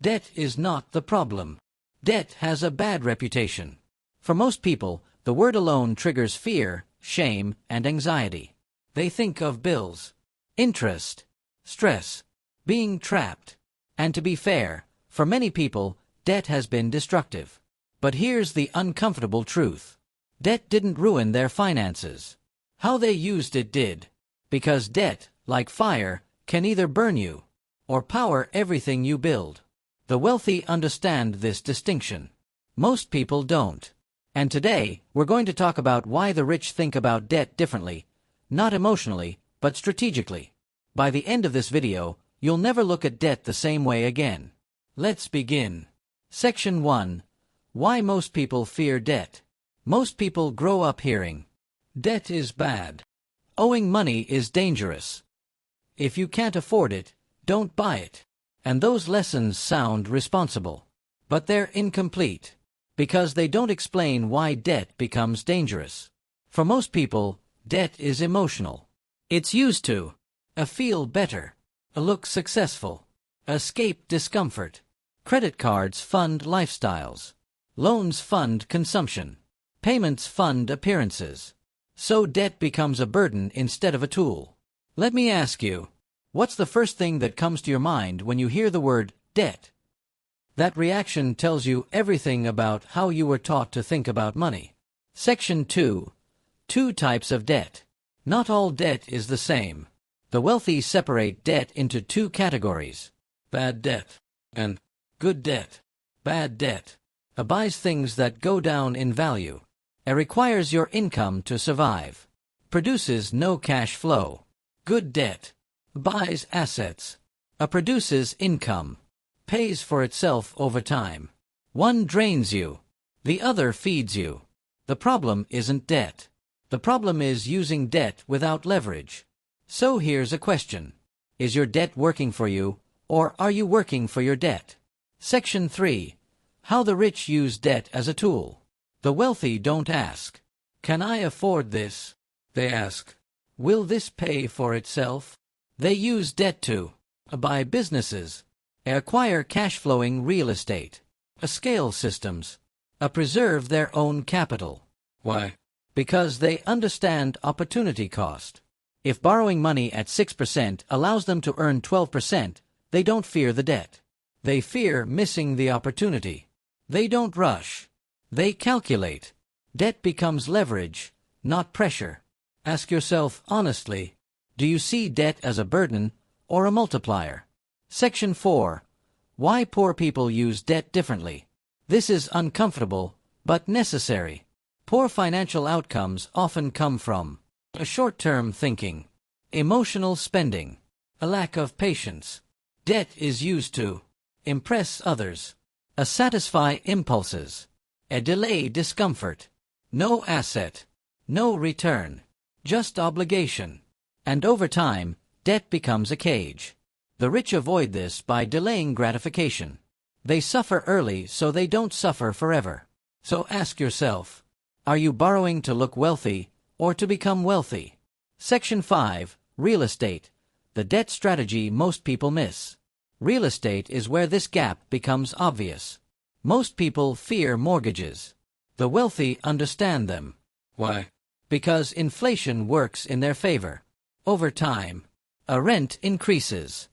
Debt is not the problem. Debt has a bad reputation. For most people, the word alone triggers fear, shame, and anxiety. They think of bills, interest, stress, being trapped. And to be fair, for many people, debt has been destructive. But here's the uncomfortable truth. Debt didn't ruin their finances. How they used it did. Because debt, like fire, can either burn you or power everything you build. The wealthy understand this distinction. Most people don't. And today, we're going to talk about why the rich think about debt differently, not emotionally, but strategically. By the end of this video, you'll never look at debt the same way again. Let's begin. Section 1. Why most people fear debt. Most people grow up hearing, debt is bad. Owing money is dangerous. If you can't afford it, don't buy it. And those lessons sound responsible. But they're incomplete, because they don't explain why debt becomes dangerous. For most people, debt is emotional. It's used to feel better, look successful, escape discomfort. Credit cards fund lifestyles. Loans fund consumption. Payments fund appearances. So debt becomes a burden instead of a tool. Let me ask you, what's the first thing that comes to your mind when you hear the word debt? That reaction tells you everything about how you were taught to think about money. Section 2. 2 types of debt. Not all debt is the same. The wealthy separate debt into 2 categories. Bad debt and good debt. Bad debt buys things that go down in value. It requires your income to survive. Produces no cash flow. Good debt buys assets. Produces income. Pays for itself over time. One drains you. The other feeds you. The problem isn't debt. The problem is using debt without leverage. So here's a question. Is your debt working for you, or are you working for your debt? Section 3. How the rich use debt as a tool. The wealthy don't ask, can I afford this? They ask, will this pay for itself? They use debt to buy businesses, acquire cash-flowing real estate, scale systems, preserve their own capital. Why? Because they understand opportunity cost. If borrowing money at 6% allows them to earn 12%, they don't fear the debt. They fear missing the opportunity. They don't rush. They calculate. Debt becomes leverage, not pressure. Ask yourself honestly, do you see debt as a burden or a multiplier? Section 4. Why poor people use debt differently. This is uncomfortable, but necessary. Poor financial outcomes often come from short-term thinking, emotional spending, a lack of patience. Debt is used to impress others, satisfy impulses, delay discomfort, no asset, no return, just obligation. And over time, debt becomes a cage. The rich avoid this by delaying gratification. They suffer early so they don't suffer forever. So ask yourself, are you borrowing to look wealthy or to become wealthy? Section 5. Real estate. The debt strategy most people miss. Real estate is where this gap becomes obvious. Most people fear mortgages. The wealthy understand them. Why? Because inflation works in their favor. Over time, a rent increases.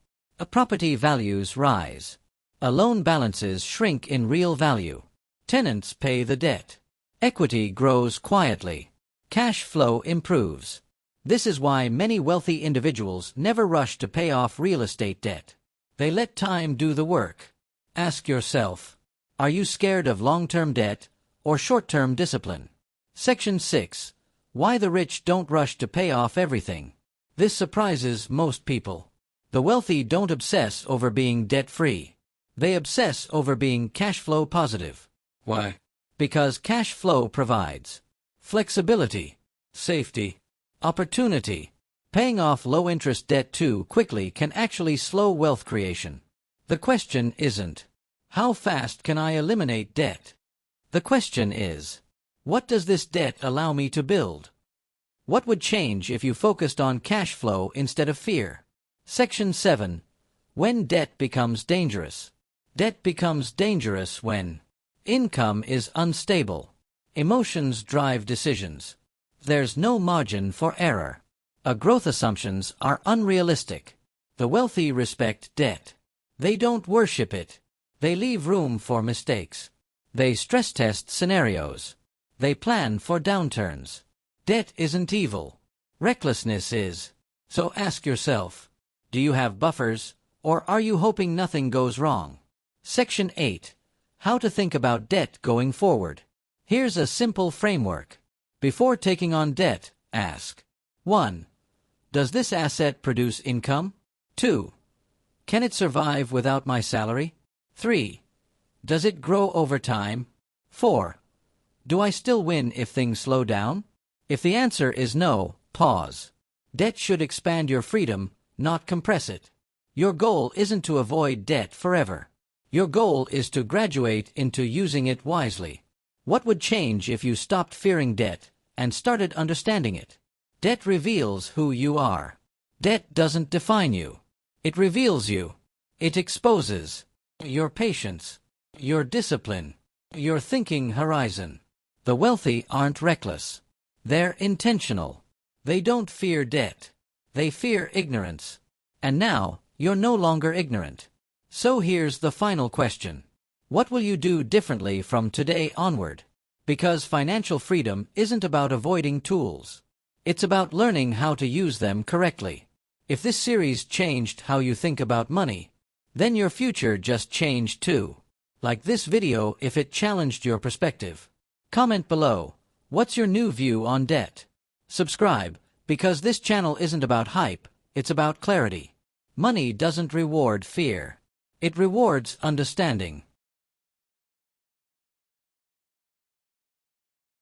Property values rise. Loan balances shrink in real value. Tenants pay the debt. Equity grows quietly. Cash flow improves. This is why many wealthy individuals never rush to pay off real estate debt. They let time do the work. Ask yourself, are you scared of long-term debt or short-term discipline? Section 6. Why the rich don't rush to pay off everything. This surprises most people. The wealthy don't obsess over being debt-free. They obsess over being cash flow positive. Why? Because cash flow provides flexibility, safety, opportunity. Paying off low-interest debt too quickly can actually slow wealth creation. The question isn't, how fast can I eliminate debt? The question is, what does this debt allow me to build? What would change if you focused on cash flow instead of fear? Section 7. When debt becomes dangerous. Debt becomes dangerous when income is unstable. Emotions drive decisions. There's no margin for error. Growth assumptions are unrealistic. The wealthy respect debt. They don't worship it. They leave room for mistakes. They stress test scenarios. They plan for downturns. Debt isn't evil. Recklessness is. So ask yourself, do you have buffers, or are you hoping nothing goes wrong? Section 8. How to think about debt going forward. Here's a simple framework. Before taking on debt, ask 1. Does this asset produce income? 2. Can it survive without my salary? 3. Does it grow over time? 4. Do I still win if things slow down? If the answer is no, pause. Debt should expand your freedom, not compress it. Your goal isn't to avoid debt forever. Your goal is to graduate into using it wisely. What would change if you stopped fearing debt and started understanding it? Debt reveals who you are. Debt doesn't define you. It reveals you. It exposes your patience, your discipline, your thinking horizon. The wealthy aren't reckless. They're intentional. They don't fear debt. They fear ignorance. And now, you're no longer ignorant. So here's the final question. What will you do differently from today onward? Because financial freedom isn't about avoiding tools. It's about learning how to use them correctly. If this series changed how you think about money, then your future just changed too. Like this video if it challenged your perspective. Comment below, what's your new view on debt? Subscribe, because this channel isn't about hype, it's about clarity. Money doesn't reward fear. It rewards understanding.